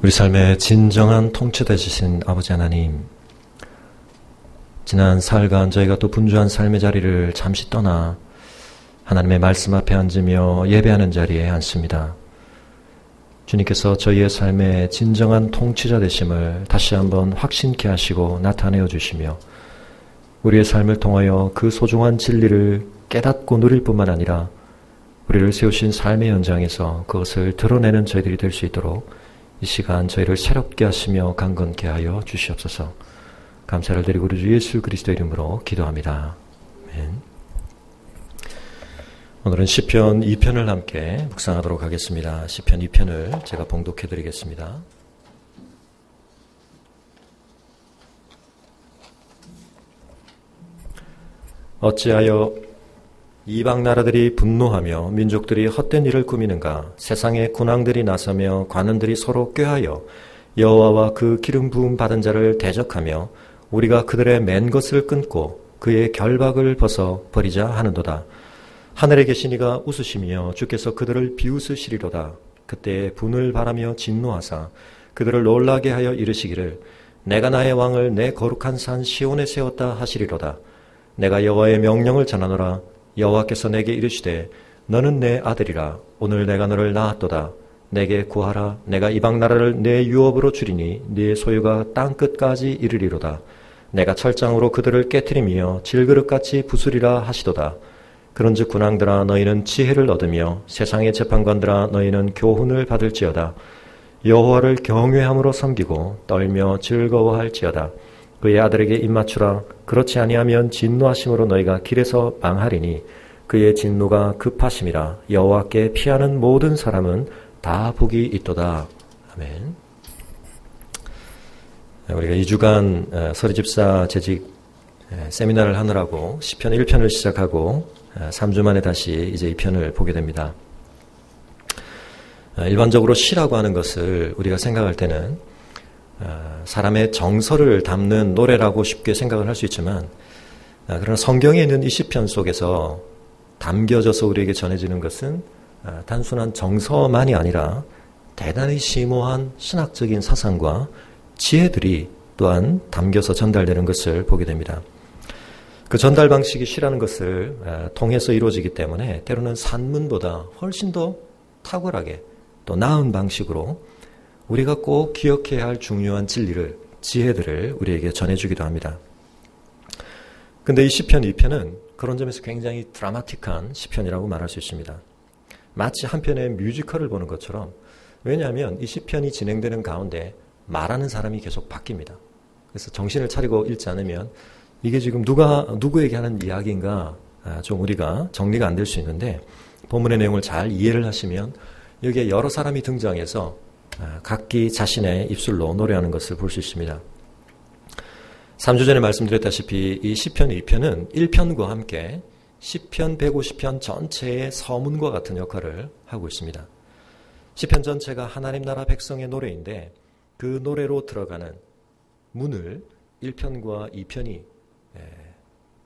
우리 삶의 진정한 통치되시신 아버지 하나님, 지난 사흘간 저희가 또 분주한 삶의 자리를 잠시 떠나 하나님의 말씀 앞에 앉으며 예배하는 자리에 앉습니다. 주님께서 저희의 삶의 진정한 통치자 되심을 다시 한번 확신케 하시고 나타내어 주시며 우리의 삶을 통하여 그 소중한 진리를 깨닫고 누릴 뿐만 아니라 우리를 세우신 삶의 현장에서 그것을 드러내는 저희들이 될 수 있도록 이 시간 저희를 새롭게 하시며 강건케 하여 주시옵소서. 감사를 드리고 우리 주 예수 그리스도 이름으로 기도합니다. 아멘. 오늘은 시편 2편을 함께 묵상하도록 하겠습니다. 시편 2편을 제가 봉독해 드리겠습니다. 어찌하여 이방 나라들이 분노하며 민족들이 헛된 일을 꾸미는가? 세상의 군왕들이 나서며 관원들이 서로 꾀하여 여호와와 그 기름 부음 받은 자를 대적하며 우리가 그들의 맨 것을 끊고 그의 결박을 벗어 버리자 하는도다. 하늘에 계신 이가 웃으시며 주께서 그들을 비웃으시리로다. 그때 분을 바라며 진노하사 그들을 놀라게 하여 이르시기를 내가 나의 왕을 내 거룩한 산 시온에 세웠다 하시리로다. 내가 여호와의 명령을 전하노라. 여호와께서 내게 이르시되 너는 내 아들이라. 오늘 내가 너를 낳았도다. 내게 구하라. 내가 이방 나라를 내 유업으로 주리니 네 소유가 땅 끝까지 이르리로다. 내가 철장으로 그들을 깨트리며 질그릇같이 부수리라 하시도다. 그런즉 군왕들아 너희는 지혜를 얻으며 세상의 재판관들아 너희는 교훈을 받을지어다. 여호와를 경외함으로 섬기고 떨며 즐거워할지어다. 그의 아들에게 입맞추라. 그렇지 아니하면 진노하심으로 너희가 길에서 망하리니 그의 진노가 급하심이라. 여호와께 피하는 모든 사람은 다 복이 있도다. 아멘. 우리가 2주간 서리집사 재직 세미나를 하느라고 시편 1편을 시작하고 3주 만에 다시 이제 2편을 보게 됩니다. 일반적으로 시라고 하는 것을 우리가 생각할 때는 사람의 정서를 담는 노래라고 쉽게 생각을 할 수 있지만 그러나 성경에 있는 이 시편 속에서 담겨져서 우리에게 전해지는 것은 단순한 정서만이 아니라 대단히 심오한 신학적인 사상과 지혜들이 또한 담겨서 전달되는 것을 보게 됩니다. 그 전달 방식이 시라는 것을 통해서 이루어지기 때문에 때로는 산문보다 훨씬 더 탁월하게 또 나은 방식으로 우리가 꼭 기억해야 할 중요한 진리를, 지혜들을 우리에게 전해주기도 합니다. 근데 이 시편 2편은 그런 점에서 굉장히 드라마틱한 시편이라고 말할 수 있습니다. 마치 한 편의 뮤지컬을 보는 것처럼, 왜냐하면 이 시편이 진행되는 가운데 말하는 사람이 계속 바뀝니다. 그래서 정신을 차리고 읽지 않으면 이게 지금 누구에게 하는 이야기인가 좀 우리가 정리가 안 될 수 있는데, 본문의 내용을 잘 이해를 하시면 여기에 여러 사람이 등장해서 각기 자신의 입술로 노래하는 것을 볼 수 있습니다. 3주 전에 말씀드렸다시피 이 시편 2편은 1편과 함께 시편 150편 전체의 서문과 같은 역할을 하고 있습니다. 시편 전체가 하나님 나라 백성의 노래인데 그 노래로 들어가는 문을 1편과 2편이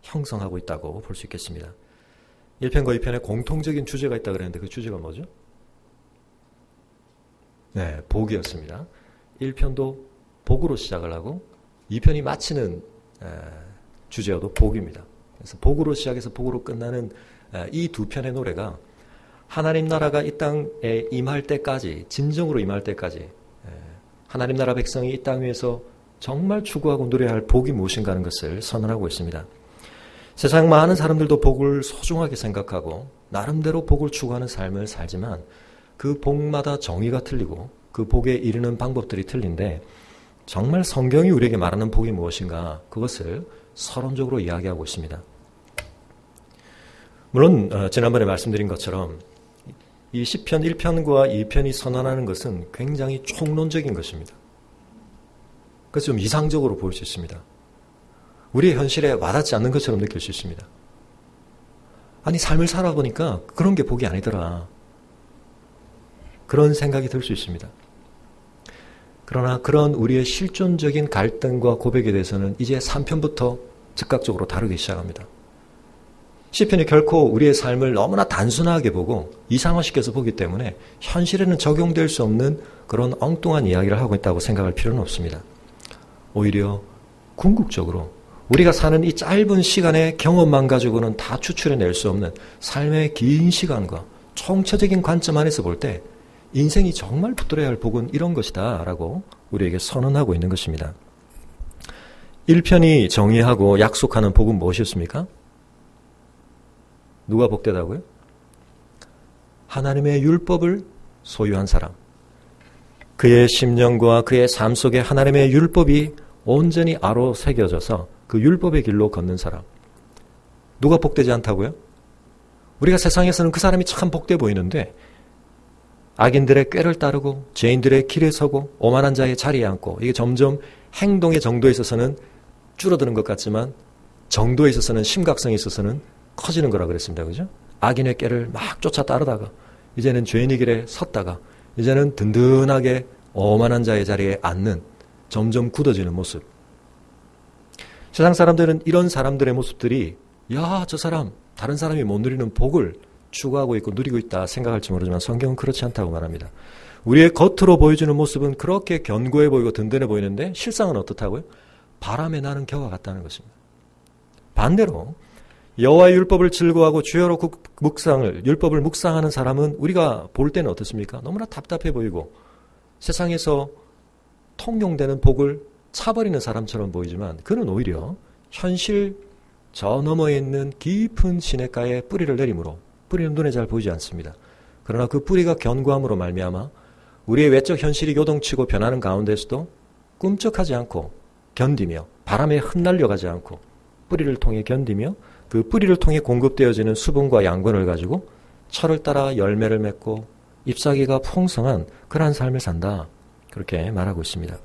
형성하고 있다고 볼 수 있겠습니다. 1편과 2편에 공통적인 주제가 있다고 그랬는데 그 주제가 뭐죠? 네, 복이었습니다. 1편도 복으로 시작을 하고 2편이 마치는 주제어도 복입니다. 그래서 복으로 시작해서 복으로 끝나는 이 두 편의 노래가 하나님 나라가 이 땅에 임할 때까지, 진정으로 임할 때까지 하나님 나라 백성이 이 땅 위에서 정말 추구하고 누려야 할 복이 무엇인가 하는 것을 선언하고 있습니다. 세상 많은 사람들도 복을 소중하게 생각하고 나름대로 복을 추구하는 삶을 살지만 그 복마다 정의가 틀리고 그 복에 이르는 방법들이 틀린데 정말 성경이 우리에게 말하는 복이 무엇인가 그것을 서론적으로 이야기하고 있습니다. 물론 지난번에 말씀드린 것처럼 이 시편 1편과 2편이 선언하는 것은 굉장히 총론적인 것입니다. 그래서 좀 이상적으로 보일 수 있습니다. 우리의 현실에 와닿지 않는 것처럼 느낄 수 있습니다. 아니 삶을 살아보니까 그런 게 복이 아니더라. 그런 생각이 들 수 있습니다. 그러나 그런 우리의 실존적인 갈등과 고백에 대해서는 이제 3편부터 즉각적으로 다루기 시작합니다. 시편이 결코 우리의 삶을 너무나 단순하게 보고 이상화시켜서 보기 때문에 현실에는 적용될 수 없는 그런 엉뚱한 이야기를 하고 있다고 생각할 필요는 없습니다. 오히려 궁극적으로 우리가 사는 이 짧은 시간의 경험만 가지고는 다 추출해낼 수 없는 삶의 긴 시간과 총체적인 관점 안에서 볼 때 인생이 정말 붙들어야 할 복은 이런 것이다 라고 우리에게 선언하고 있는 것입니다. 1편이 정의하고 약속하는 복은 무엇이었습니까? 누가 복되다고요? 하나님의 율법을 소유한 사람. 그의 심령과 그의 삶 속에 하나님의 율법이 온전히 아로 새겨져서 그 율법의 길로 걷는 사람. 누가 복되지 않다고요? 우리가 세상에서는 그 사람이 참 복돼 보이는데 악인들의 꾀를 따르고 죄인들의 길에 서고 오만한 자의 자리에 앉고 이게 점점 행동의 정도에 있어서는 줄어드는 것 같지만 정도에 있어서는 심각성에 있어서는 커지는 거라 그랬습니다. 그죠? 악인의 꾀를 막 쫓아 따르다가 이제는 죄인의 길에 섰다가 이제는 든든하게 오만한 자의 자리에 앉는 점점 굳어지는 모습. 세상 사람들은 이런 사람들의 모습들이 야, 저 사람 다른 사람이 못 누리는 복을 추구하고 있고 누리고 있다 생각할지 모르지만 성경은 그렇지 않다고 말합니다. 우리의 겉으로 보여주는 모습은 그렇게 견고해 보이고 든든해 보이는데 실상은 어떻다고요? 바람에 나는 겨와 같다는 것입니다. 반대로 여호와의 율법을 즐거워하고 주여로 율법을 묵상하는 사람은 우리가 볼 때는 어떻습니까? 너무나 답답해 보이고 세상에서 통용되는 복을 차버리는 사람처럼 보이지만 그는 오히려 현실 저 너머에 있는 깊은 시냇가에 뿌리를 내림으로 뿌리는 눈에 잘 보이지 않습니다. 그러나 그 뿌리가 견고함으로 말미암아 우리의 외적 현실이 요동치고 변하는 가운데서도 꿈쩍하지 않고 견디며 바람에 흩날려가지 않고 뿌리를 통해 견디며 그 뿌리를 통해 공급되어지는 수분과 양분을 가지고 철을 따라 열매를 맺고 잎사귀가 풍성한 그러한 삶을 산다. 그렇게 말하고 있습니다.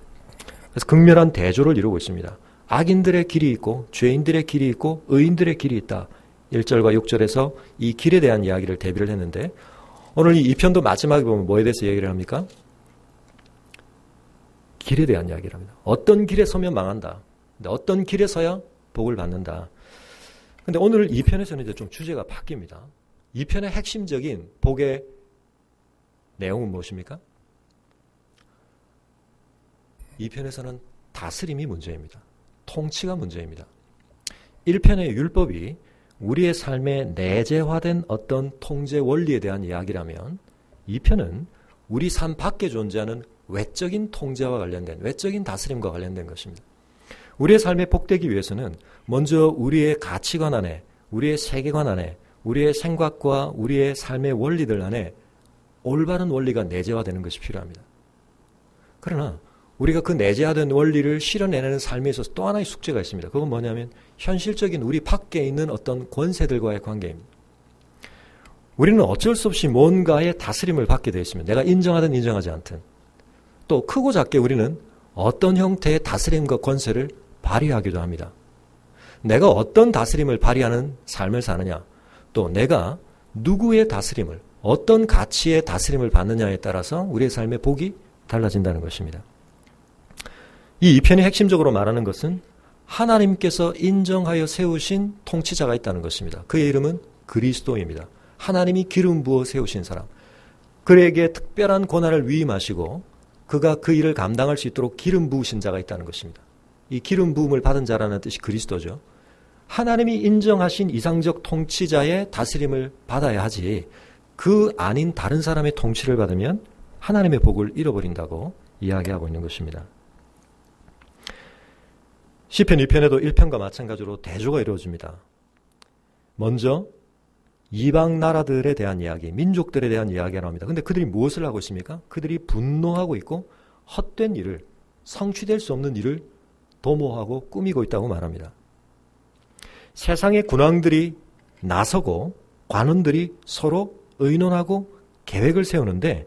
그래서 극렬한 대조를 이루고 있습니다. 악인들의 길이 있고 죄인들의 길이 있고 의인들의 길이 있다. 1절과 6절에서 이 길에 대한 이야기를 대비를 했는데 오늘 이 2편도 마지막에 보면 뭐에 대해서 얘기를 합니까? 길에 대한 이야기를 합니다. 어떤 길에 서면 망한다. 근데 어떤 길에 서야 복을 받는다. 근데 오늘 2편에서는 이제 좀 주제가 바뀝니다. 2편의 핵심적인 복의 내용은 무엇입니까? 2편에서는 다스림이 문제입니다. 통치가 문제입니다. 1편의 율법이 우리의 삶에 내재화된 어떤 통제 원리에 대한 이야기라면 2편은 우리 삶 밖에 존재하는 외적인 통제와 관련된 외적인 다스림과 관련된 것입니다. 우리의 삶에 복되기 위해서는 먼저 우리의 가치관 안에 우리의 세계관 안에 우리의 생각과 우리의 삶의 원리들 안에 올바른 원리가 내재화되는 것이 필요합니다. 그러나 우리가 그 내재화된 원리를 실현해내는 삶에 있어서 또 하나의 숙제가 있습니다. 그건 뭐냐면 현실적인 우리 밖에 있는 어떤 권세들과의 관계입니다. 우리는 어쩔 수 없이 뭔가의 다스림을 받게 되어 있습니다. 내가 인정하든 인정하지 않든. 또 크고 작게 우리는 어떤 형태의 다스림과 권세를 발휘하기도 합니다. 내가 어떤 다스림을 발휘하는 삶을 사느냐, 또 내가 누구의 다스림을, 어떤 가치의 다스림을 받느냐에 따라서 우리의 삶의 복이 달라진다는 것입니다. 이 2편이 핵심적으로 말하는 것은 하나님께서 인정하여 세우신 통치자가 있다는 것입니다. 그의 이름은 그리스도입니다. 하나님이 기름 부어 세우신 사람. 그에게 특별한 권한을 위임하시고 그가 그 일을 감당할 수 있도록 기름 부으신 자가 있다는 것입니다. 이 기름 부음을 받은 자라는 뜻이 그리스도죠. 하나님이 인정하신 이상적 통치자의 다스림을 받아야 하지 그 아닌 다른 사람의 통치를 받으면 하나님의 복을 잃어버린다고 이야기하고 있는 것입니다. 시편 2편에도 1편과 마찬가지로 대조가 이루어집니다. 먼저 이방 나라들에 대한 이야기, 민족들에 대한 이야기가 나옵니다. 그런데 그들이 무엇을 하고 있습니까? 그들이 분노하고 있고 헛된 일을, 성취될 수 없는 일을 도모하고 꾸미고 있다고 말합니다. 세상의 군왕들이 나서고 관원들이 서로 의논하고 계획을 세우는데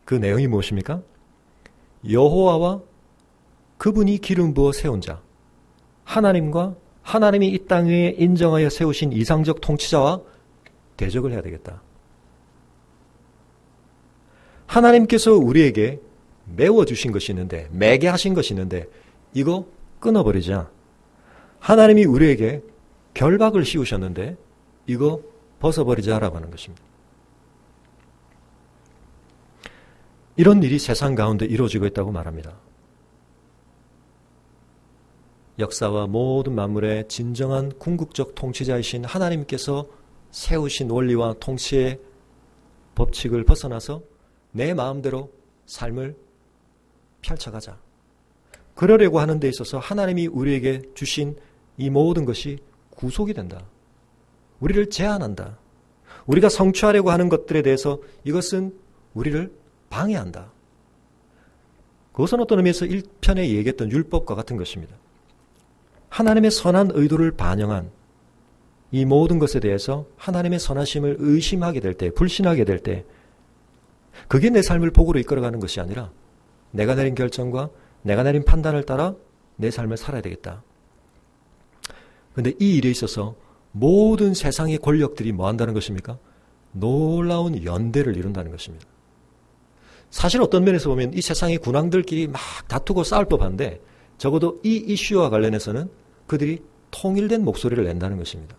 그 내용이 무엇입니까? 여호와와 그분이 기름 부어 세운 자, 하나님과 하나님이 이 땅 위에 인정하여 세우신 이상적 통치자와 대적을 해야 되겠다. 하나님께서 우리에게 메워주신 것이 있는데, 매게 하신 것이 있는데 이거 끊어버리자. 하나님이 우리에게 결박을 씌우셨는데 이거 벗어버리자라고 하는 것입니다. 이런 일이 세상 가운데 이루어지고 있다고 말합니다. 역사와 모든 만물의 진정한 궁극적 통치자이신 하나님께서 세우신 원리와 통치의 법칙을 벗어나서 내 마음대로 삶을 펼쳐가자. 그러려고 하는 데 있어서 하나님이 우리에게 주신 이 모든 것이 구속이 된다. 우리를 제한한다. 우리가 성취하려고 하는 것들에 대해서 이것은 우리를 방해한다. 그것은 어떤 의미에서 1편에 얘기했던 율법과 같은 것입니다. 하나님의 선한 의도를 반영한 이 모든 것에 대해서 하나님의 선하심을 의심하게 될 때, 불신하게 될 때, 그게 내 삶을 복으로 이끌어가는 것이 아니라 내가 내린 결정과 내가 내린 판단을 따라 내 삶을 살아야 되겠다. 그런데 이 일에 있어서 모든 세상의 권력들이 뭐 한다는 것입니까? 놀라운 연대를 이룬다는 것입니다. 사실 어떤 면에서 보면 이 세상의 군왕들끼리 막 다투고 싸울 법한데 적어도 이 이슈와 관련해서는 그들이 통일된 목소리를 낸다는 것입니다.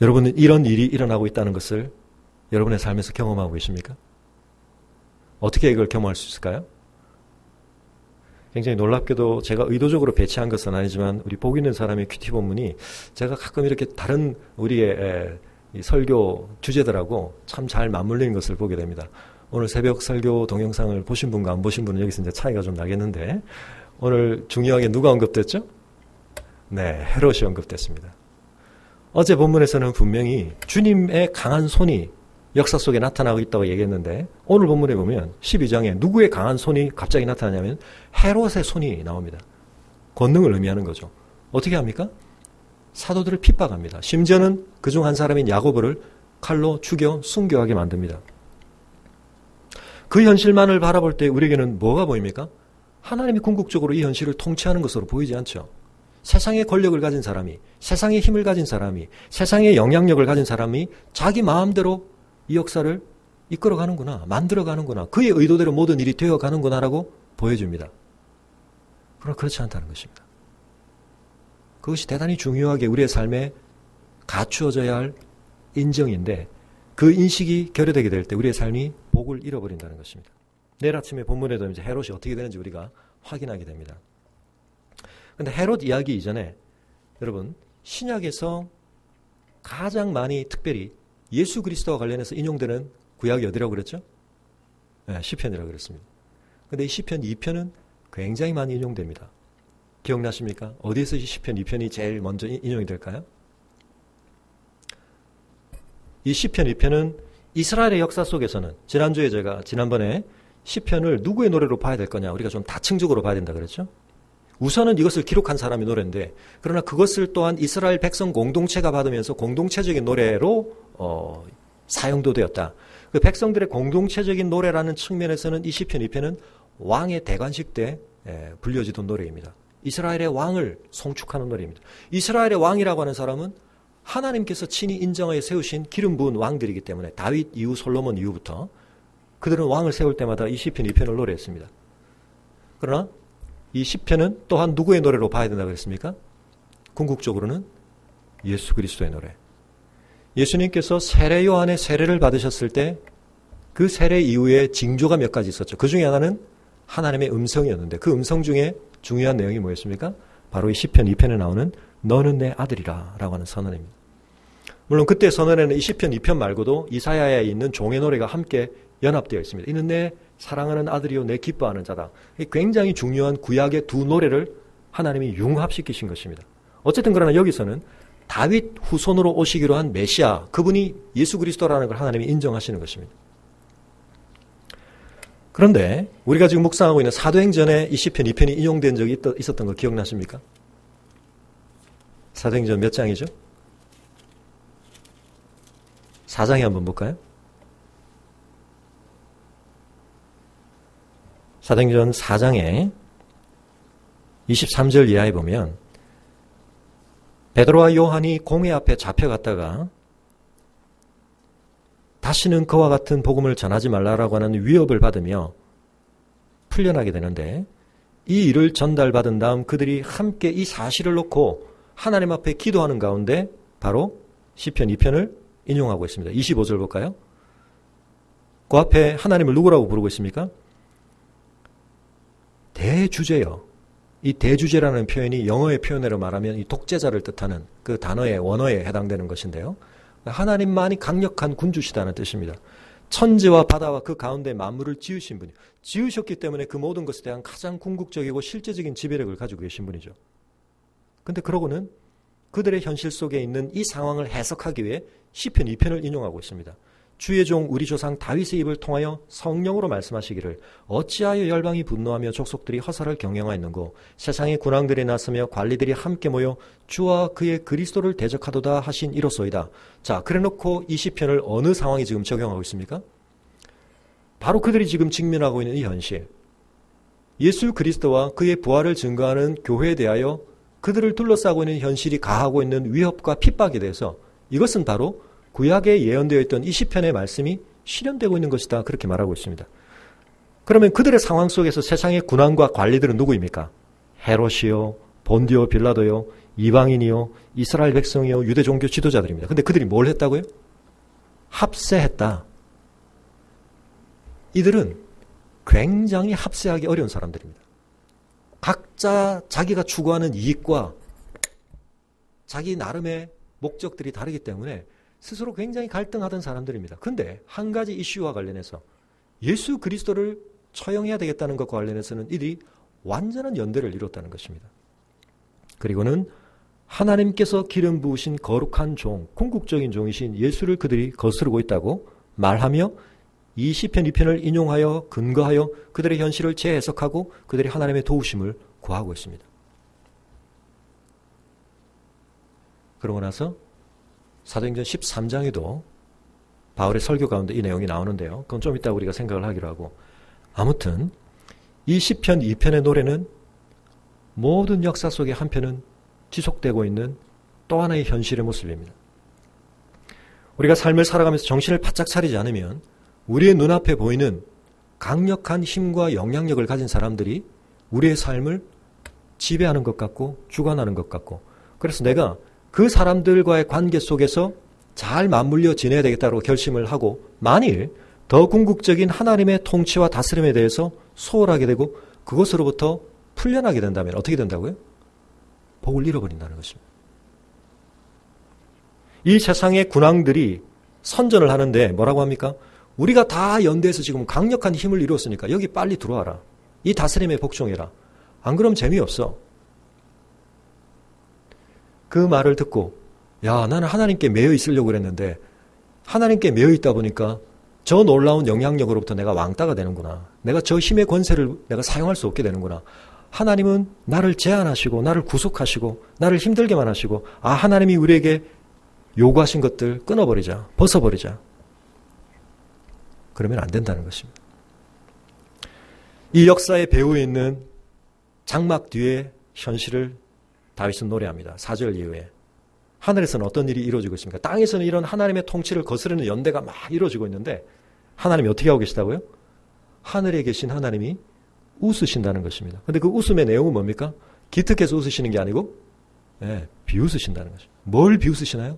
여러분은 이런 일이 일어나고 있다는 것을 여러분의 삶에서 경험하고 계십니까? 어떻게 이걸 경험할 수 있을까요? 굉장히 놀랍게도 제가 의도적으로 배치한 것은 아니지만 우리 복 있는 사람의 큐티 본문이 제가 가끔 이렇게 다른 우리의 이 설교 주제들하고 참 잘 맞물리는 것을 보게 됩니다. 오늘 새벽 설교 동영상을 보신 분과 안 보신 분은 여기서 이제 차이가 좀 나겠는데 오늘 중요하게 누가 언급됐죠? 네, 헤롯이 언급됐습니다. 어제 본문에서는 분명히 주님의 강한 손이 역사 속에 나타나고 있다고 얘기했는데 오늘 본문에 보면 12장에 누구의 강한 손이 갑자기 나타나냐면 헤롯의 손이 나옵니다. 권능을 의미하는 거죠. 어떻게 합니까? 사도들을 핍박합니다. 심지어는 그중 한 사람인 야고보를 칼로 죽여 순교하게 만듭니다. 그 현실만을 바라볼 때 우리에게는 뭐가 보입니까? 하나님이 궁극적으로 이 현실을 통치하는 것으로 보이지 않죠. 세상의 권력을 가진 사람이, 세상의 힘을 가진 사람이, 세상의 영향력을 가진 사람이 자기 마음대로 이 역사를 이끌어가는구나, 만들어가는구나, 그의 의도대로 모든 일이 되어가는구나라고 보여줍니다. 그러나 그렇지 않다는 것입니다. 그것이 대단히 중요하게 우리의 삶에 갖추어져야 할 인정인데 그 인식이 결여되게 될 때 우리의 삶이 복을 잃어버린다는 것입니다. 내일 아침에 본문에도 이제 헤롯이 어떻게 되는지 우리가 확인하게 됩니다. 그런데 헤롯 이야기 이전에 여러분 신약에서 가장 많이 특별히 예수 그리스도와 관련해서 인용되는 구약이 어디라고 그랬죠? 네, 시편이라고 그랬습니다. 그런데 이 시편 2편은 굉장히 많이 인용됩니다. 기억나십니까? 어디에서 이 시편 2편이 제일 먼저 인용이 될까요? 이 시편 2편은 이스라엘의 역사 속에서는 지난주에 제가 지난번에 시편을 누구의 노래로 봐야 될 거냐 우리가 좀 다층적으로 봐야 된다 그랬죠? 우선은 이것을 기록한 사람의 노래인데 그러나 그것을 또한 이스라엘 백성 공동체가 받으면서 공동체적인 노래로 사용도 되었다. 그 백성들의 공동체적인 노래라는 측면에서는 이 시편 2편은 왕의 대관식 때 불려지던 노래입니다. 이스라엘의 왕을 송축하는 노래입니다. 이스라엘의 왕이라고 하는 사람은 하나님께서 친히 인정하여 세우신 기름 부은 왕들이기 때문에 다윗 이후 솔로몬 이후부터 그들은 왕을 세울 때마다 이 시편 2편을 노래했습니다. 그러나 이 시편은 또한 누구의 노래로 봐야 된다고 했습니까? 궁극적으로는 예수 그리스도의 노래. 예수님께서 세례 요한의 세례를 받으셨을 때 그 세례 이후에 징조가 몇 가지 있었죠. 그 중에 하나는 하나님의 음성이었는데 그 음성 중에 중요한 내용이 뭐였습니까? 바로 이 시편 2편에 나오는 너는 내 아들이라 라고 하는 선언입니다. 물론 그때 선언에는 이 시편 2편 말고도 이사야에 있는 종의 노래가 함께 연합되어 있습니다. 이는 내 사랑하는 아들이요 내 기뻐하는 자다. 굉장히 중요한 구약의 두 노래를 하나님이 융합시키신 것입니다. 어쨌든 그러나 여기서는 다윗 후손으로 오시기로 한 메시아, 그분이 예수 그리스도라는 걸 하나님이 인정하시는 것입니다. 그런데 우리가 지금 묵상하고 있는 사도행전에 이 시편 2편이 인용된 적이 있었던 거 기억나십니까? 사도행전 몇 장이죠? 4장에 한번 볼까요? 사도행전 4장에 23절 이하에 보면 베드로와 요한이 공회 앞에 잡혀갔다가 다시는 그와 같은 복음을 전하지 말라라고 하는 위협을 받으며 풀려나게 되는데 이 일을 전달받은 다음 그들이 함께 이 사실을 놓고 하나님 앞에 기도하는 가운데 바로 시편 2편을 인용하고 있습니다. 25절 볼까요? 그 앞에 하나님을 누구라고 부르고 있습니까? 대주제요. 이 대주제라는 표현이 영어의 표현으로 말하면 이 독재자를 뜻하는 그 단어의 원어에 해당되는 것인데요. 하나님만이 강력한 군주시다는 뜻입니다. 천지와 바다와 그 가운데 만물을 지으신 분이 지으셨기 때문에 그 모든 것에 대한 가장 궁극적이고 실제적인 지배력을 가지고 계신 분이죠. 근데 그러고는 그들의 현실 속에 있는 이 상황을 해석하기 위해 시편 2편을 인용하고 있습니다. 주의 종 우리 조상 다윗의 입을 통하여 성령으로 말씀하시기를 어찌하여 열방이 분노하며 족속들이 허사를 경영하였는고 세상의 군왕들이 나서며 관리들이 함께 모여 주와 그의 그리스도를 대적하도다 하신 이로소이다. 자, 그래놓고 이 시편을 어느 상황에 지금 적용하고 있습니까? 바로 그들이 지금 직면하고 있는 이 현실, 예수 그리스도와 그의 부활을 증거하는 교회에 대하여 그들을 둘러싸고 있는 현실이 가하고 있는 위협과 핍박에 대해서 이것은 바로 구약에 예언되어 있던 이 시편의 말씀이 실현되고 있는 것이다. 그렇게 말하고 있습니다. 그러면 그들의 상황 속에서 세상의 군왕과 관리들은 누구입니까? 헤롯이요, 본디오 빌라도요, 이방인이요, 이스라엘 백성이요, 유대 종교 지도자들입니다. 근데 그들이 뭘 했다고요? 합세했다. 이들은 굉장히 합세하기 어려운 사람들입니다. 각자 자기가 추구하는 이익과 자기 나름의 목적들이 다르기 때문에 스스로 굉장히 갈등하던 사람들입니다. 근데 한 가지 이슈와 관련해서 예수 그리스도를 처형해야 되겠다는 것과 관련해서는 이들이 완전한 연대를 이뤘다는 것입니다. 그리고는 하나님께서 기름 부으신 거룩한 종, 궁극적인 종이신 예수를 그들이 거스르고 있다고 말하며 이 시편 2편을 인용하여 근거하여 그들의 현실을 재해석하고 그들이 하나님의 도우심을 구하고 있습니다. 그러고 나서 사도행전 13장에도 바울의 설교 가운데 이 내용이 나오는데요. 그건 좀 이따 우리가 생각을 하기로 하고, 아무튼 이 시편 2편의 노래는 모든 역사 속의 한편은 지속되고 있는 또 하나의 현실의 모습입니다. 우리가 삶을 살아가면서 정신을 바짝 차리지 않으면 우리의 눈앞에 보이는 강력한 힘과 영향력을 가진 사람들이 우리의 삶을 지배하는 것 같고 주관하는 것 같고, 그래서 내가 그 사람들과의 관계 속에서 잘 맞물려 지내야 되겠다고 결심을 하고 만일 더 궁극적인 하나님의 통치와 다스림에 대해서 소홀하게 되고 그것으로부터 풀려나게 된다면 어떻게 된다고요? 복을 잃어버린다는 것입니다. 이 세상의 군왕들이 선전을 하는데 뭐라고 합니까? 우리가 다 연대해서 지금 강력한 힘을 이루었으니까 여기 빨리 들어와라. 이 다스림에 복종해라. 안 그러면 재미없어. 그 말을 듣고 야, 나는 하나님께 매여 있으려고 그랬는데 하나님께 매여 있다 보니까 저 놀라운 영향력으로부터 내가 왕따가 되는구나. 내가 저 힘의 권세를 내가 사용할 수 없게 되는구나. 하나님은 나를 제한하시고 나를 구속하시고 나를 힘들게만 하시고 하나님이 우리에게 요구하신 것들 끊어버리자. 벗어버리자. 그러면 안 된다는 것입니다. 이 역사의 배후에 있는 장막 뒤에 현실을 다윗은 노래합니다. 4절 이후에. 하늘에서는 어떤 일이 이루어지고 있습니까? 땅에서는 이런 하나님의 통치를 거스르는 연대가 막 이루어지고 있는데 하나님이 어떻게 하고 계시다고요? 하늘에 계신 하나님이 웃으신다는 것입니다. 그런데 그 웃음의 내용은 뭡니까? 기특해서 웃으시는 게 아니고 비웃으신다는 것입니다. 뭘 비웃으시나요?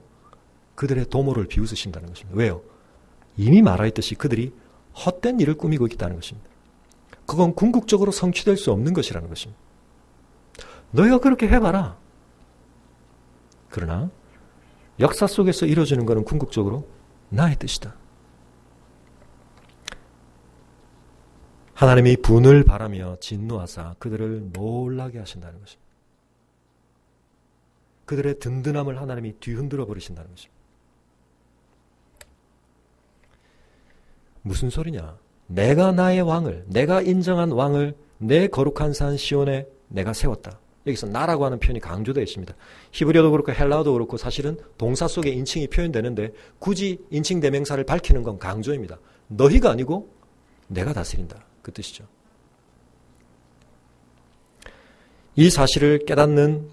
그들의 도모를 비웃으신다는 것입니다. 왜요? 이미 말하였듯이 그들이 헛된 일을 꾸미고 있다는 것입니다. 그건 궁극적으로 성취될 수 없는 것이라는 것입니다. 너희가 그렇게 해봐라. 그러나 역사 속에서 이루어지는 것은 궁극적으로 나의 뜻이다. 하나님이 분을 바라며 진노하사 그들을 놀라게 하신다는 것입니다. 그들의 든든함을 하나님이 뒤흔들어 버리신다는 것입니다. 무슨 소리냐? 내가 나의 왕을, 내가 인정한 왕을 내 거룩한 산 시온에 내가 세웠다. 여기서 나라고 하는 표현이 강조되어 있습니다. 히브리어도 그렇고 헬라어도 그렇고 사실은 동사 속에 인칭이 표현되는데 굳이 인칭 대명사를 밝히는 건 강조입니다. 너희가 아니고 내가 다스린다. 그 뜻이죠. 이 사실을 깨닫는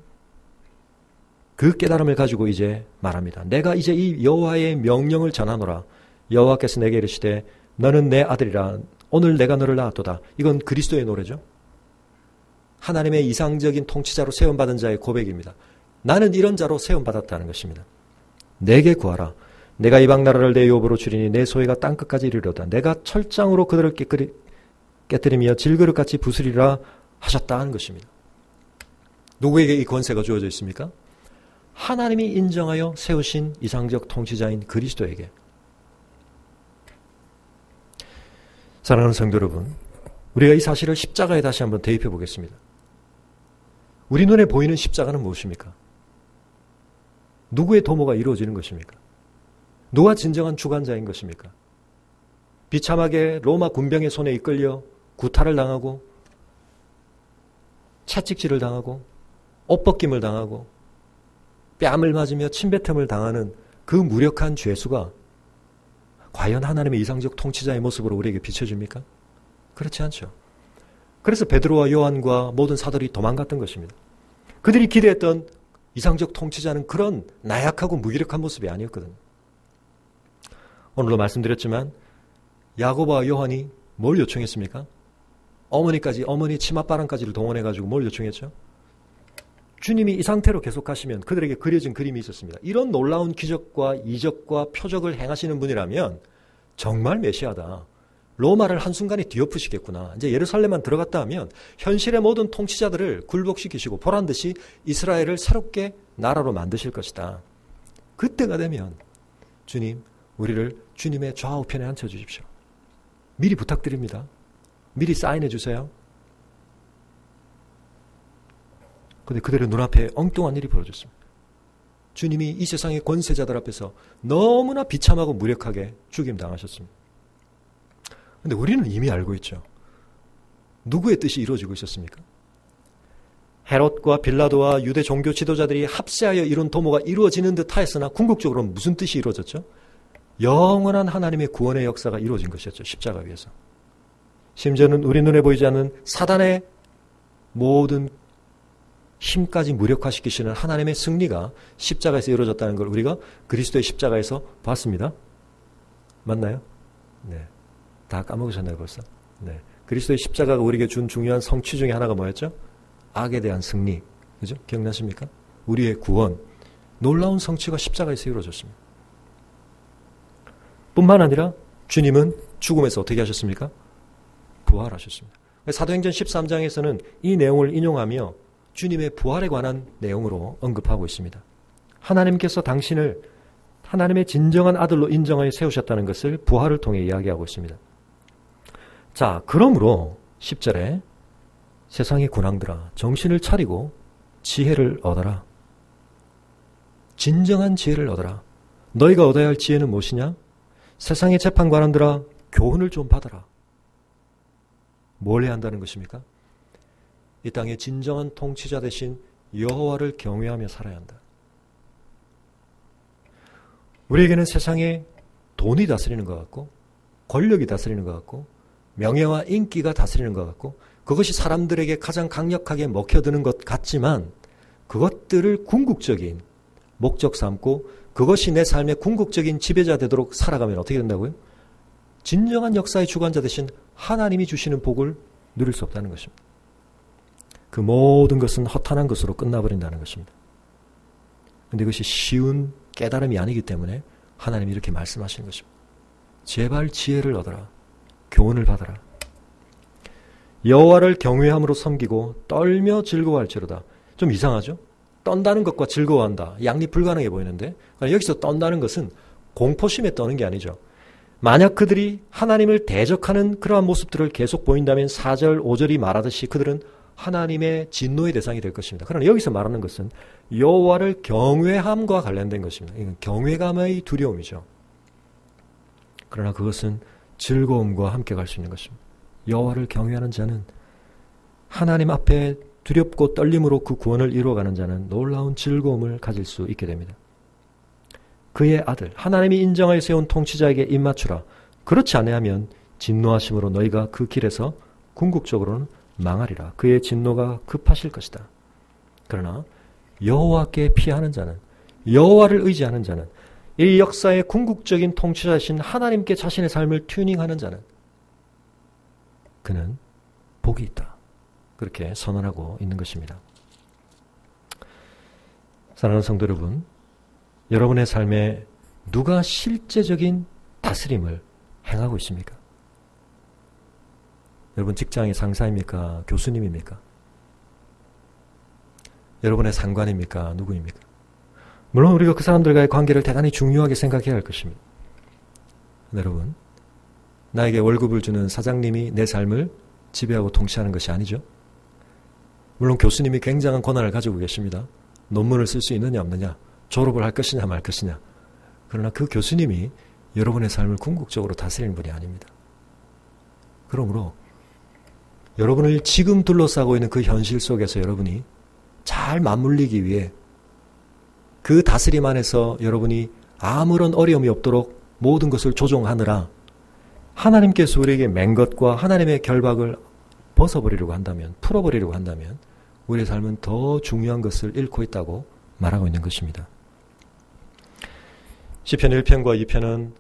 그 깨달음을 가지고 이제 말합니다. 내가 이제 이 여호와의 명령을 전하노라. 여호와께서 내게 이르시되 너는 내 아들이라. 오늘 내가 너를 낳았도다. 이건 그리스도의 노래죠. 하나님의 이상적인 통치자로 세움받은 자의 고백입니다. 나는 이런 자로 세움받았다는 것입니다. 내게 구하라. 내가 이방 나라를 내 유업으로 주리니 내 소유가 땅끝까지 이르리로다. 내가 철장으로 그들을 깨뜨리며 질그릇같이 부수리라 하셨다 는 것입니다. 누구에게 이 권세가 주어져 있습니까? 하나님이 인정하여 세우신 이상적 통치자인 그리스도에게. 사랑하는 성도 여러분, 우리가 이 사실을 십자가에 다시 한번 대입해 보겠습니다. 우리 눈에 보이는 십자가는 무엇입니까? 누구의 도모가 이루어지는 것입니까? 누가 진정한 주관자인 것입니까? 비참하게 로마 군병의 손에 이끌려 구타를 당하고 채찍질을 당하고 옷벗김을 당하고 뺨을 맞으며 침뱉음을 당하는 그 무력한 죄수가 과연 하나님의 이상적 통치자의 모습으로 우리에게 비춰집니까? 그렇지 않죠. 그래서 베드로와 요한과 모든 사도들이 도망갔던 것입니다. 그들이 기대했던 이상적 통치자는 그런 나약하고 무기력한 모습이 아니었거든요. 오늘도 말씀드렸지만 야고보와 요한이 뭘 요청했습니까? 어머니 치맛바람까지를 동원해가지고 뭘 요청했죠? 주님이 이 상태로 계속 가시면 그들에게 그려진 그림이 있었습니다. 이런 놀라운 기적과 이적과 표적을 행하시는 분이라면 정말 메시아다. 로마를 한순간에 뒤엎으시겠구나. 이제 예루살렘만 들어갔다 하면 현실의 모든 통치자들을 굴복시키시고 보란듯이 이스라엘을 새롭게 나라로 만드실 것이다. 그때가 되면 주님, 우리를 주님의 좌우편에 앉혀주십시오. 미리 부탁드립니다. 미리 사인해 주세요. 그런데 그들의 눈앞에 엉뚱한 일이 벌어졌습니다. 주님이 이 세상의 권세자들 앞에서 너무나 비참하고 무력하게 죽임당하셨습니다. 그런데 우리는 이미 알고 있죠. 누구의 뜻이 이루어지고 있었습니까? 헤롯과 빌라도와 유대 종교 지도자들이 합세하여 이룬 도모가 이루어지는 듯 하였으나 궁극적으로는 무슨 뜻이 이루어졌죠? 영원한 하나님의 구원의 역사가 이루어진 것이었죠. 십자가 위에서. 심지어는 우리 눈에 보이지 않는 사단의 모든 힘까지 무력화시키시는 하나님의 승리가 십자가에서 이루어졌다는 걸 우리가 그리스도의 십자가에서 봤습니다. 맞나요? 네. 다 까먹으셨나요 벌써? 네. 그리스도의 십자가가 우리에게 준 중요한 성취 중에 하나가 뭐였죠? 악에 대한 승리. 그죠? 기억나십니까? 우리의 구원. 놀라운 성취가 십자가에서 이루어졌습니다. 뿐만 아니라 주님은 죽음에서 어떻게 하셨습니까? 부활하셨습니다. 사도행전 13장에서는 이 내용을 인용하며 주님의 부활에 관한 내용으로 언급하고 있습니다. 하나님께서 당신을 하나님의 진정한 아들로 인정하여 세우셨다는 것을 부활을 통해 이야기하고 있습니다. 자, 그러므로 10절에 세상의 군왕들아 정신을 차리고 지혜를 얻어라. 진정한 지혜를 얻어라. 너희가 얻어야 할 지혜는 무엇이냐? 세상의 재판관들아 교훈을 좀 받아라. 뭘 해야 한다는 것입니까? 이 땅의 진정한 통치자 대신 여호와를 경외하며 살아야 한다. 우리에게는 세상에 돈이 다스리는 것 같고 권력이 다스리는 것 같고 명예와 인기가 다스리는 것 같고 그것이 사람들에게 가장 강력하게 먹혀드는 것 같지만 그것들을 궁극적인 목적 삼고 그것이 내 삶의 궁극적인 지배자 되도록 살아가면 어떻게 된다고요? 진정한 역사의 주관자 대신 하나님이 주시는 복을 누릴 수 없다는 것입니다. 그 모든 것은 허탄한 것으로 끝나버린다는 것입니다. 그런데 이것이 쉬운 깨달음이 아니기 때문에 하나님이 이렇게 말씀하시는 것입니다. 제발 지혜를 얻어라. 교훈을 받아라. 여호와를 경외함으로 섬기고 떨며 즐거워할지로다. 좀 이상하죠? 떤다는 것과 즐거워한다. 양립 불가능해 보이는데 여기서 떤다는 것은 공포심에 떠는 게 아니죠. 만약 그들이 하나님을 대적하는 그러한 모습들을 계속 보인다면 4절, 5절이 말하듯이 그들은 하나님의 진노의 대상이 될 것입니다. 그러나 여기서 말하는 것은 여호와를 경외함과 관련된 것입니다. 이건 경외감의 두려움이죠. 그러나 그것은 즐거움과 함께 갈 수 있는 것입니다. 여호와를 경외하는 자는 하나님 앞에 두렵고 떨림으로 그 구원을 이루어가는 자는 놀라운 즐거움을 가질 수 있게 됩니다. 그의 아들 하나님이 인정하여 세운 통치자에게 입맞추라. 그렇지 아니하면 진노하심으로 너희가 그 길에서 궁극적으로는 망하리라. 그의 진노가 급하실 것이다. 그러나 여호와께 피하는 자는 여호와를 의지하는 자는 이 역사의 궁극적인 통치자이신 하나님께 자신의 삶을 튜닝하는 자는 그는 복이 있다. 그렇게 선언하고 있는 것입니다. 사랑하는 성도 여러분, 여러분의 삶에 누가 실제적인 다스림을 행하고 있습니까? 여러분 직장의 상사입니까? 교수님입니까? 여러분의 상관입니까? 누구입니까? 물론 우리가 그 사람들과의 관계를 대단히 중요하게 생각해야 할 것입니다. 여러분, 나에게 월급을 주는 사장님이 내 삶을 지배하고 통치하는 것이 아니죠. 물론 교수님이 굉장한 권한을 가지고 계십니다. 논문을 쓸 수 있느냐 없느냐, 졸업을 할 것이냐 말 것이냐. 그러나 그 교수님이 여러분의 삶을 궁극적으로 다스리는 분이 아닙니다. 그러므로 여러분을 지금 둘러싸고 있는 그 현실 속에서 여러분이 잘 맞물리기 위해 그 다스림 안에서 여러분이 아무런 어려움이 없도록 모든 것을 조종하느라 하나님께서 우리에게 맨 것과 하나님의 결박을 벗어버리려고 한다면, 풀어버리려고 한다면 우리의 삶은 더 중요한 것을 잃고 있다고 말하고 있는 것입니다. 시편 1편과 2편은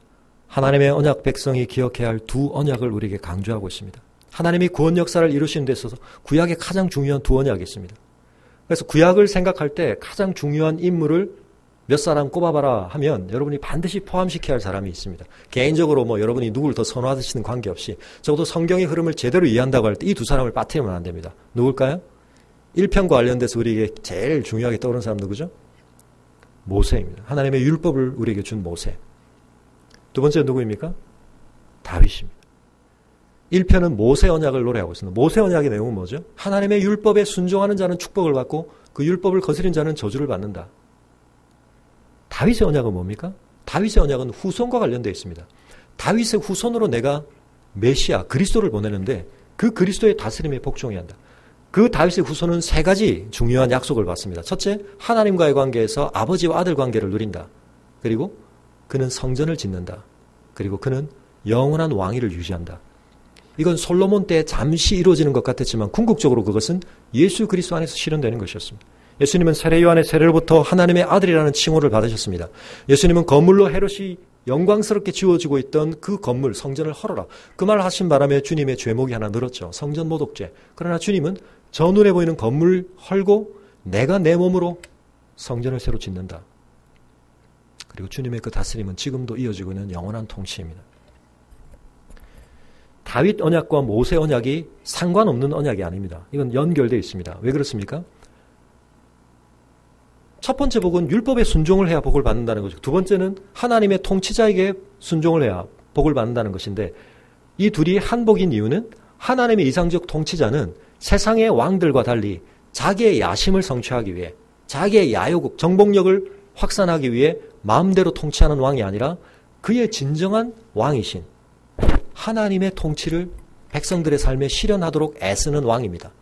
하나님의 언약 백성이 기억해야 할 두 언약을 우리에게 강조하고 있습니다. 하나님이 구원 역사를 이루시는 데 있어서 구약에 가장 중요한 두 언약이 있습니다. 그래서 구약을 생각할 때 가장 중요한 인물을 몇 사람 꼽아봐라 하면 여러분이 반드시 포함시켜야 할 사람이 있습니다. 개인적으로 여러분이 누구를 더 선호하시는 관계없이 적어도 성경의 흐름을 제대로 이해한다고 할 때 이 두 사람을 빠뜨리면 안 됩니다. 누굴까요? 1편과 관련돼서 우리에게 제일 중요하게 떠오르는 사람 누구죠? 모세입니다. 하나님의 율법을 우리에게 준 모세. 두 번째 누구입니까? 다윗입니다. 1편은 모세 언약을 노래하고 있습니다. 모세 언약의 내용은 뭐죠? 하나님의 율법에 순종하는 자는 축복을 받고 그 율법을 거스린 자는 저주를 받는다. 다윗의 언약은 뭡니까? 다윗의 언약은 후손과 관련되어 있습니다. 다윗의 후손으로 내가 메시아, 그리스도를 보내는데 그 그리스도의 다스림에 복종해야 한다. 그 다윗의 후손은 세 가지 중요한 약속을 받습니다. 첫째, 하나님과의 관계에서 아버지와 아들 관계를 누린다. 그리고 그는 성전을 짓는다. 그리고 그는 영원한 왕위를 유지한다. 이건 솔로몬 때 잠시 이루어지는 것 같았지만 궁극적으로 그것은 예수 그리스도 안에서 실현되는 것이었습니다. 예수님은 세례 요한의 세례로부터 하나님의 아들이라는 칭호를 받으셨습니다. 예수님은 거물로 헤롯이 영광스럽게 지워지고 있던 그 건물, 성전을 헐어라. 그 말을 하신 바람에 주님의 죄목이 하나 늘었죠. 성전 모독죄. 그러나 주님은 저 눈에 보이는 건물 헐고 내가 내 몸으로 성전을 새로 짓는다. 그리고 주님의 그 다스림은 지금도 이어지고 있는 영원한 통치입니다. 다윗 언약과 모세 언약이 상관없는 언약이 아닙니다. 이건 연결되어 있습니다. 왜 그렇습니까? 첫 번째 복은 율법에 순종을 해야 복을 받는다는 거죠. 두 번째는 하나님의 통치자에게 순종을 해야 복을 받는다는 것인데 이 둘이 한 복인 이유는 하나님의 이상적 통치자는 세상의 왕들과 달리 자기의 야심을 성취하기 위해 자기의 야욕, 정복력을 확산하기 위해 마음대로 통치하는 왕이 아니라 그의 진정한 왕이신 하나님의 통치를 백성들의 삶에 실현하도록 애쓰는 왕입니다.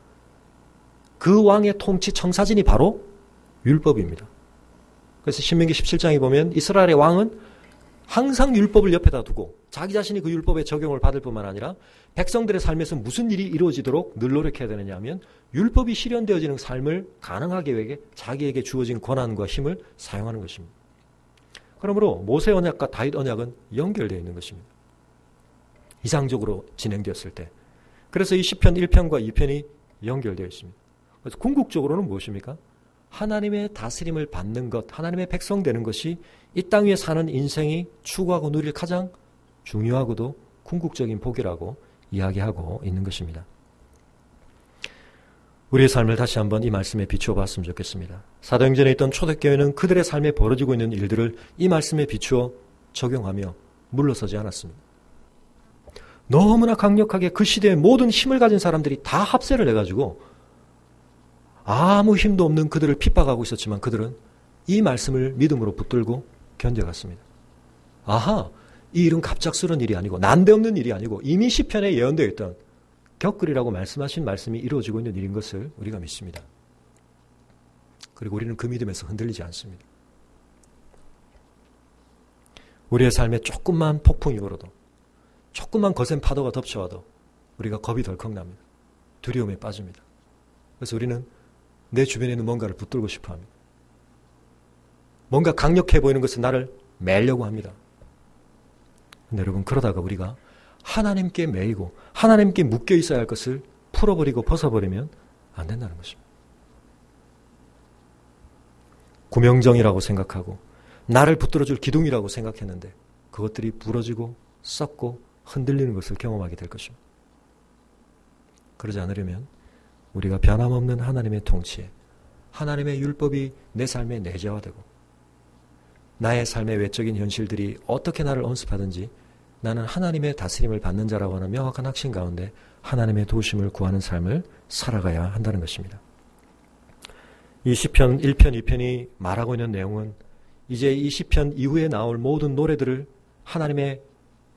그 왕의 통치 청사진이 바로 율법입니다. 그래서 신명기 17장에 보면 이스라엘의 왕은 항상 율법을 옆에다 두고 자기 자신이 그 율법의 적용을 받을 뿐만 아니라 백성들의 삶에서 무슨 일이 이루어지도록 늘 노력해야 되느냐 하면 율법이 실현되어지는 삶을 가능하게 위해 자기에게 주어진 권한과 힘을 사용하는 것입니다. 그러므로 모세 언약과 다윗 언약은 연결되어 있는 것입니다. 이상적으로 진행되었을 때. 그래서 이 시편 1편과 2편이 연결되어 있습니다. 그래서 궁극적으로는 무엇입니까? 하나님의 다스림을 받는 것, 하나님의 백성 되는 것이 이 땅 위에 사는 인생이 추구하고 누릴 가장 중요하고도 궁극적인 복이라고 이야기하고 있는 것입니다. 우리의 삶을 다시 한번 이 말씀에 비추어 봤으면 좋겠습니다. 사도행전에 있던 초대교회는 그들의 삶에 벌어지고 있는 일들을 이 말씀에 비추어 적용하며 물러서지 않았습니다. 너무나 강력하게 그 시대의 모든 힘을 가진 사람들이 다 합세를 해가지고 아무 힘도 없는 그들을 핍박하고 있었지만 그들은 이 말씀을 믿음으로 붙들고 견뎌갔습니다. 아하, 이 일은 갑작스러운 일이 아니고 난데없는 일이 아니고 이미 시편에 예언되어 있던 겪으리라고 말씀하신 말씀이 이루어지고 있는 일인 것을 우리가 믿습니다. 그리고 우리는 그 믿음에서 흔들리지 않습니다. 우리의 삶에 조금만 폭풍이 불어도 조금만 거센 파도가 덮쳐와도 우리가 겁이 덜컥 납니다. 두려움에 빠집니다. 그래서 우리는 내 주변에 있는 뭔가를 붙들고 싶어 합니다. 뭔가 강력해 보이는 것은 나를 매려고 합니다. 근데 여러분, 그러다가 우리가 하나님께 매이고 하나님께 묶여 있어야 할 것을 풀어버리고 벗어버리면 안 된다는 것입니다. 구명정이라고 생각하고 나를 붙들어줄 기둥이라고 생각했는데 그것들이 부러지고 썩고 흔들리는 것을 경험하게 될 것입니다. 그러지 않으려면 우리가 변함없는 하나님의 통치에 하나님의 율법이 내 삶에 내재화되고 나의 삶의 외적인 현실들이 어떻게 나를 엄습하든지 나는 하나님의 다스림을 받는 자라고 하는 명확한 확신 가운데 하나님의 도우심을 구하는 삶을 살아가야 한다는 것입니다. 이 시편 1편, 2편이 말하고 있는 내용은 이제 이 시편 이후에 나올 모든 노래들을 하나님의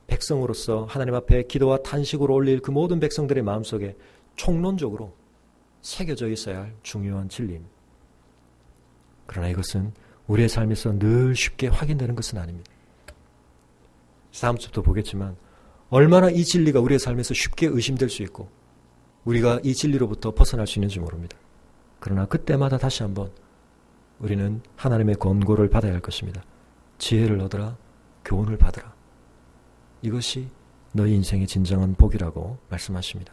백성으로서 하나님 앞에 기도와 탄식으로 올릴 그 모든 백성들의 마음속에 총론적으로 새겨져 있어야 할 중요한 진리입니다. 그러나 이것은 우리의 삶에서 늘 쉽게 확인되는 것은 아닙니다. 다음 주부터 보겠지만 얼마나 이 진리가 우리의 삶에서 쉽게 의심될 수 있고 우리가 이 진리로부터 벗어날 수 있는지 모릅니다. 그러나 그때마다 다시 한번 우리는 하나님의 권고를 받아야 할 것입니다. 지혜를 얻으라, 교훈을 받으라. 이것이 너희 인생의 진정한 복이라고 말씀하십니다.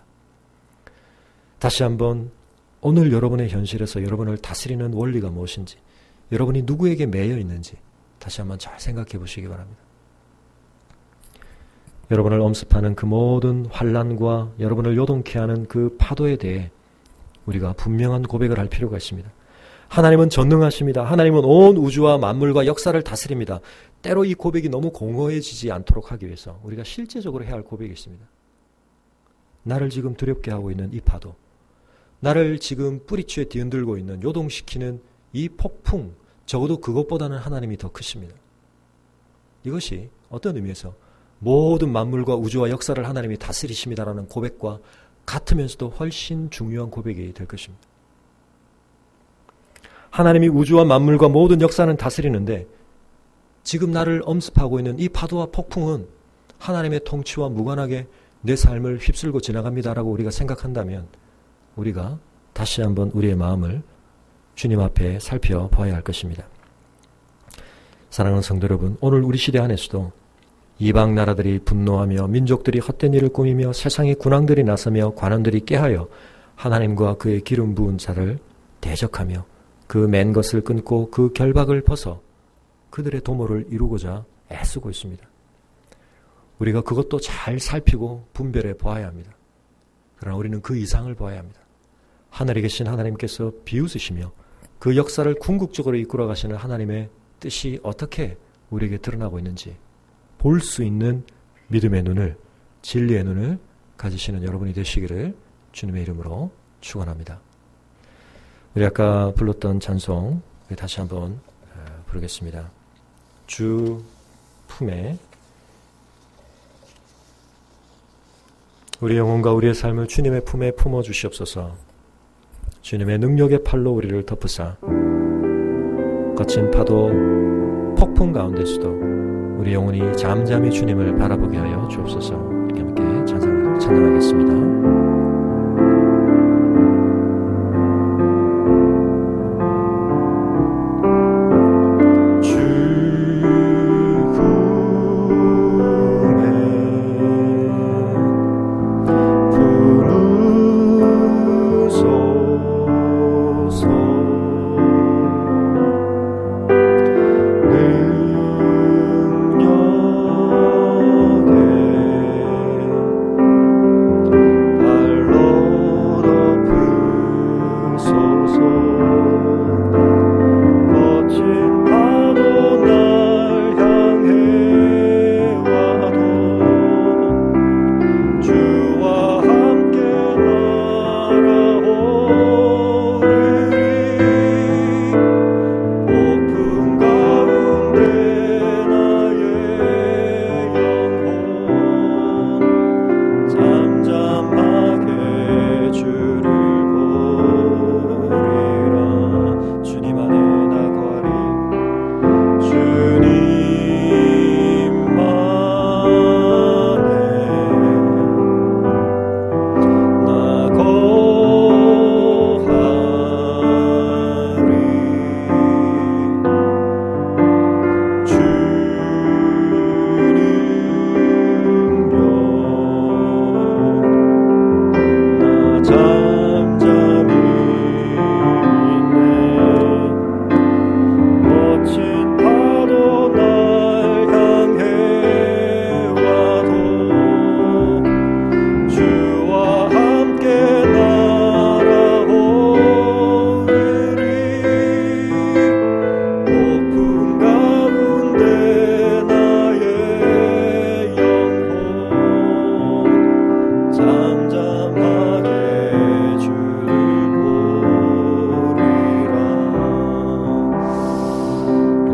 다시 한번 오늘 여러분의 현실에서 여러분을 다스리는 원리가 무엇인지, 여러분이 누구에게 매여 있는지 다시 한번 잘 생각해 보시기 바랍니다. 여러분을 엄습하는 그 모든 환난과 여러분을 요동케 하는 그 파도에 대해 우리가 분명한 고백을 할 필요가 있습니다. 하나님은 전능하십니다. 하나님은 온 우주와 만물과 역사를 다스립니다. 때로 이 고백이 너무 공허해지지 않도록 하기 위해서 우리가 실제적으로 해야 할 고백이 있습니다. 나를 지금 두렵게 하고 있는 이 파도, 나를 지금 뿌리치에 뒤흔들고 있는 요동시키는 이 폭풍, 적어도 그것보다는 하나님이 더 크십니다. 이것이 어떤 의미에서 모든 만물과 우주와 역사를 하나님이 다스리십니다라는 고백과 같으면서도 훨씬 중요한 고백이 될 것입니다. 하나님이 우주와 만물과 모든 역사는 다스리는데 지금 나를 엄습하고 있는 이 파도와 폭풍은 하나님의 통치와 무관하게 내 삶을 휩쓸고 지나갑니다라고 우리가 생각한다면 우리가 다시 한번 우리의 마음을 주님 앞에 살펴봐야 할 것입니다. 사랑하는 성도 여러분, 오늘 우리 시대 안에서도 이방 나라들이 분노하며 민족들이 헛된 일을 꾸미며 세상의 군왕들이 나서며 관원들이 깨하여 하나님과 그의 기름 부은 자를 대적하며 그 맨 것을 끊고 그 결박을 벗어 그들의 도모를 이루고자 애쓰고 있습니다. 우리가 그것도 잘 살피고 분별해 보아야 합니다. 그러나 우리는 그 이상을 보아야 합니다. 하늘에 계신 하나님께서 비웃으시며 그 역사를 궁극적으로 이끌어 가시는 하나님의 뜻이 어떻게 우리에게 드러나고 있는지 볼 수 있는 믿음의 눈을, 진리의 눈을 가지시는 여러분이 되시기를 주님의 이름으로 축원합니다. 우리 아까 불렀던 찬송 다시 한번 부르겠습니다. 주 품에 우리 영혼과 우리의 삶을 주님의 품에 품어주시옵소서. 주님의 능력의 팔로 우리를 덮으사 거친 파도 폭풍 가운데서도 우리 영혼이 잠잠히 주님을 바라보게 하여 주옵소서. 이렇게 함께 찬양하겠습니다.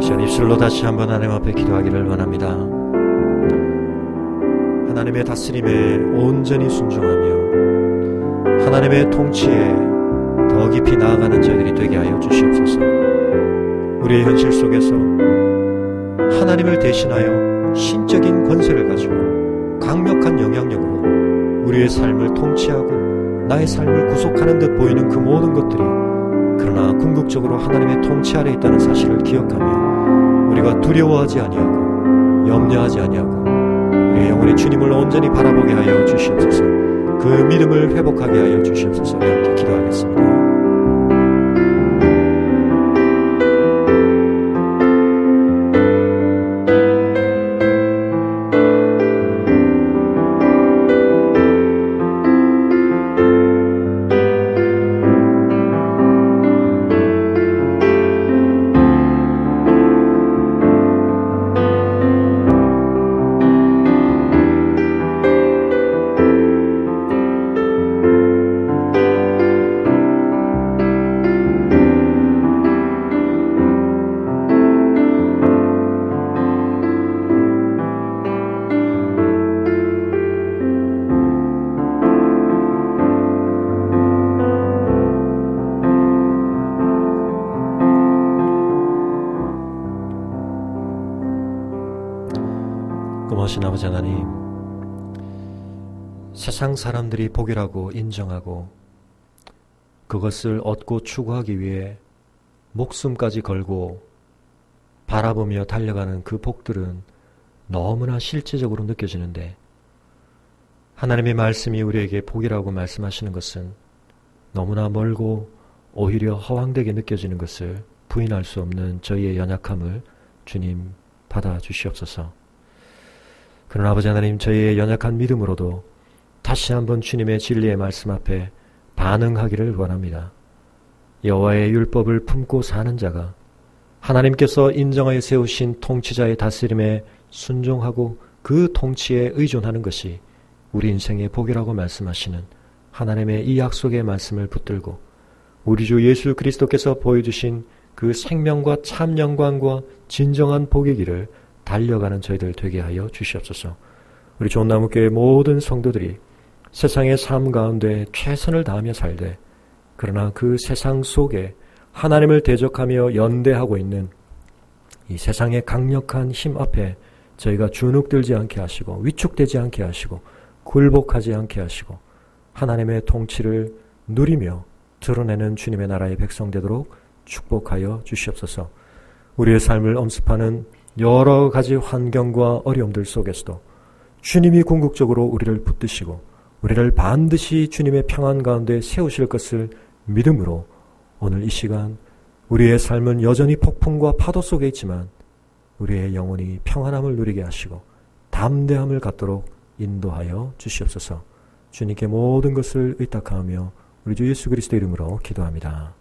시간 입술로 다시 한번 하나님 앞에 기도하기를 원합니다. 하나님의 다스림에 온전히 순종하며 하나님의 통치에 더 깊이 나아가는 저희들이 되게 하여 주시옵소서. 우리의 현실 속에서 하나님을 대신하여 신적인 권세를 가지고 강력한 영향력으로 우리의 삶을 통치하고 나의 삶을 구속하는 듯 보이는 그 모든 것들이 그러나 궁극적으로 하나님의 통치 아래 있다는 사실을 기억하며 우리가 두려워하지 아니하고 염려하지 아니하고 우리의 영혼이 주님을 온전히 바라보게 하여 주시옵소서. 그 믿음을 회복하게 하여 주시옵소서. 우리 함께 기도하겠습니다. 고마우신 아버지 하나님, 세상 사람들이 복이라고 인정하고 그것을 얻고 추구하기 위해 목숨까지 걸고 바라보며 달려가는 그 복들은 너무나 실제적으로 느껴지는데, 하나님의 말씀이 우리에게 복이라고 말씀하시는 것은 너무나 멀고 오히려 허황되게 느껴지는 것을 부인할 수 없는 저희의 연약함을 주님 받아주시옵소서. 그러나 아버지 하나님, 저희의 연약한 믿음으로도 다시 한번 주님의 진리의 말씀 앞에 반응하기를 원합니다. 여호와의 율법을 품고 사는 자가 하나님께서 인정하여 세우신 통치자의 다스림에 순종하고 그 통치에 의존하는 것이 우리 인생의 복이라고 말씀하시는 하나님의 이 약속의 말씀을 붙들고 우리 주 예수 그리스도께서 보여주신 그 생명과 참 영광과 진정한 복의 길을 달려가는 저희들 되게 하여 주시옵소서. 우리 좋은나무교회 모든 성도들이 세상의 삶 가운데 최선을 다하며 살되, 그러나 그 세상 속에 하나님을 대적하며 연대하고 있는 이 세상의 강력한 힘 앞에 저희가 주눅들지 않게 하시고 위축되지 않게 하시고 굴복하지 않게 하시고 하나님의 통치를 누리며 드러내는 주님의 나라의 백성 되도록 축복하여 주시옵소서. 우리의 삶을 엄습하는 여러 가지 환경과 어려움들 속에서도 주님이 궁극적으로 우리를 붙드시고 우리를 반드시 주님의 평안 가운데 세우실 것을 믿음으로 오늘 이 시간 우리의 삶은 여전히 폭풍과 파도 속에 있지만 우리의 영혼이 평안함을 누리게 하시고 담대함을 갖도록 인도하여 주시옵소서. 주님께 모든 것을 의탁하며 우리 주 예수 그리스도 이름으로 기도합니다.